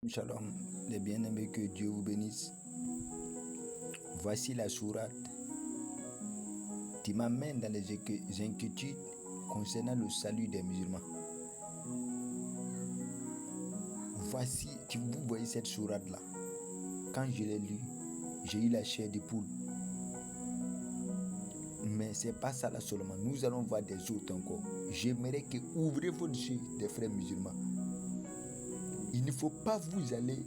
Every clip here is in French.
Shalom, les bien-aimés, que Dieu vous bénisse. Voici la sourate qui m'amène dans les inquiétudes concernant le salut des musulmans. Voici, vous voyez cette sourate-là. Quand je l'ai lue, j'ai eu la chair de poule. Mais c'est pas ça là seulement. Nous allons voir des autres encore. J'aimerais que ouvrez vos yeux, des frères musulmans. Il ne faut pas vous aller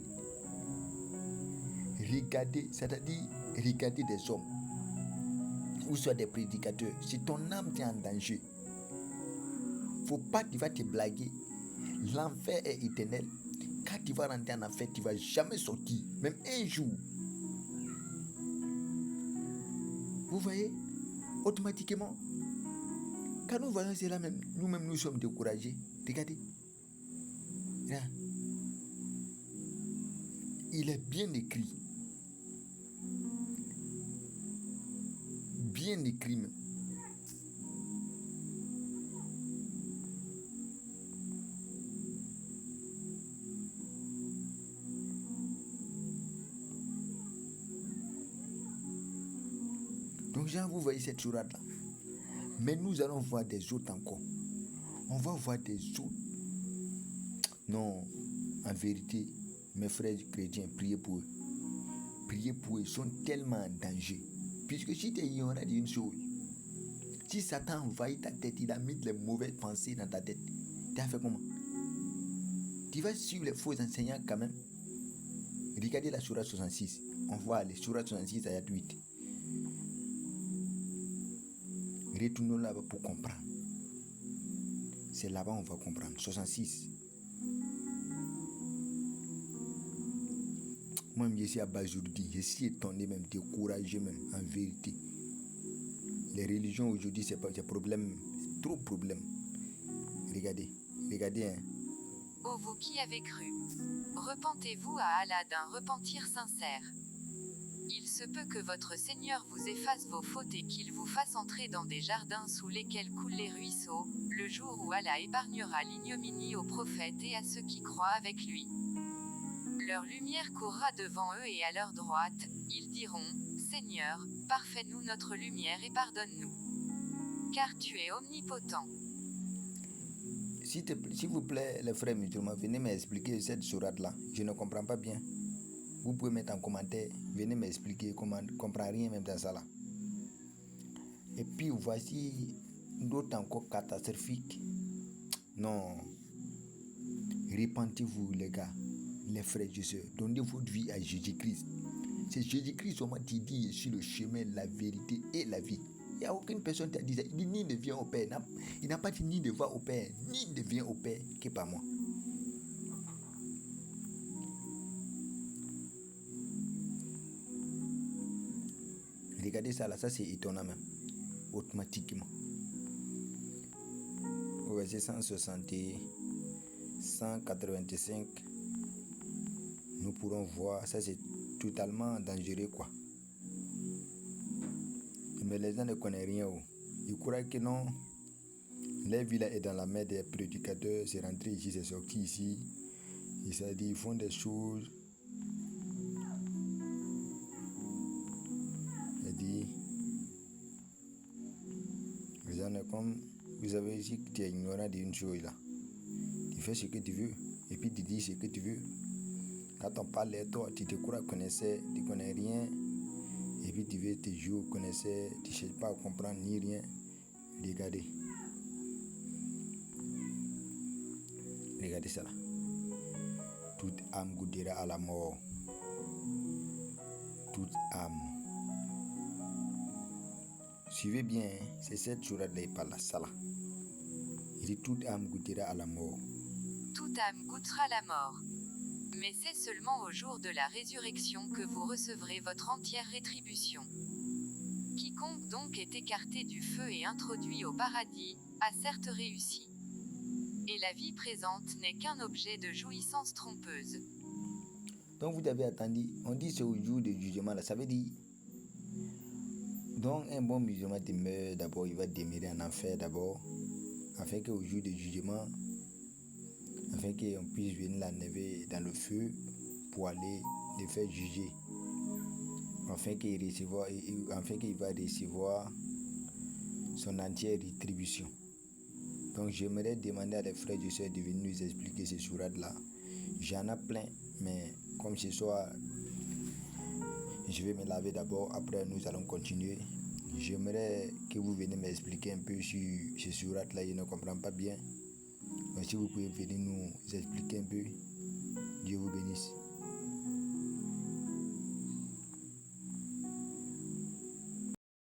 regarder, c'est-à-dire regarder des hommes ou soit des prédicateurs. Si ton âme est en danger, faut pas que tu vas te blaguer. L'enfer est éternel. Quand tu vas rentrer en enfer, tu ne vas jamais sortir, même un jour. Vous voyez, automatiquement, quand nous voyons cela, même, nous-mêmes nous sommes découragés. Regardez. Là. Il est bien écrit. Bien écrit même. Donc, Jean, vous voyez cette sourate-là. Mais nous allons voir des autres encore. On va voir des autres. Non, en vérité, mes frères chrétiens, priez pour eux. Priez pour eux, ils sont tellement en danger. Puisque si tu es ignorant d'une chose, si Satan envahit ta tête, il a mis les mauvaises pensées dans ta tête, tu as fait comment? Tu vas suivre les faux enseignants quand même. Regardez la sourate 66. On voit les sourate 66 ayat 8. Retournons là-bas pour comprendre. C'est là-bas on va comprendre. 66. Moi, je suis abasourdi, je suis étonné, même découragé, même en vérité. Les religions aujourd'hui, c'est pas des problèmes, trop de problèmes. Regardez, hein. Ô vous qui avez cru, repentez-vous à Allah d'un repentir sincère. Il se peut que votre Seigneur vous efface vos fautes et qu'il vous fasse entrer dans des jardins sous lesquels coulent les ruisseaux, le jour où Allah épargnera l'ignominie aux prophètes et à ceux qui croient avec lui. Leur lumière courra devant eux et à leur droite, ils diront, Seigneur, parfais-nous notre lumière et pardonne-nous. Car tu es omnipotent. S'il vous plaît, les frères musulmans, venez m'expliquer cette sourate-là. Je ne comprends pas bien. Vous pouvez mettre en commentaire, venez m'expliquer comment, je ne comprends rien même dans ça là. Et puis voici d'autres encore catastrophiques. Non. Repentez-vous les gars, les frères et sœurs. Donnez votre vie à Jésus-Christ. C'est Jésus-Christ seulement qui dit, je suis le chemin, la vérité et la vie. Il n'y a aucune personne qui a dit ça. Il dit ni ne vient au Père. Il n'a pas dit ni ne va au Père, ni ne vient au Père que par moi. Regardez ça là, ça c'est étonnant même. Automatiquement. Au verset 160, 185, nous pourrons voir, ça c'est totalement dangereux quoi. Mais les gens ne connaissent rien. Ils croient que non. La vie là est dans la main des prédicateurs. C'est rentré ici, c'est sorti ici. Ils font des choses. Il dit, comme vous avez dit que tu es ignorant d'une chose là. Tu fais ce que tu veux. Et puis tu dis ce que tu veux. Quand on parle de toi, tu te crois connaisseur, tu ne connais rien. Et puis tu veux te jouer au connaisseur, tu ne cherches pas à comprendre ni rien. Regardez. Regardez ça là. Toute âme goûtera à la mort. Toute âme. Suivez bien, hein? C'est cette sourate là, il parle là, ça là. Il dit toute âme goûtera à la mort. Toute âme goûtera la mort. Mais c'est seulement au jour de la résurrection que vous recevrez votre entière rétribution. Quiconque donc est écarté du feu et introduit au paradis, a certes réussi. Et la vie présente n'est qu'un objet de jouissance trompeuse. Donc vous avez attendu, on dit c'est au jour du jugement là, ça veut dire, donc un bon musulman demeure d'abord, il va demeurer en enfer d'abord, afin qu'au jour du jugement, afin qu'on puisse venir l'enlever dans le feu pour aller le faire juger, afin qu'il va recevoir son entière rétribution. Donc j'aimerais demander à les frères et sœurs de venir nous expliquer ces sourates-là. J'en ai plein, mais comme ce soir, je vais me laver d'abord, après nous allons continuer. J'aimerais que vous veniez m'expliquer un peu sur ces sourates-là, je ne comprends pas bien. Donc si vous pouvez venir nous expliquer un peu, Dieu vous bénisse.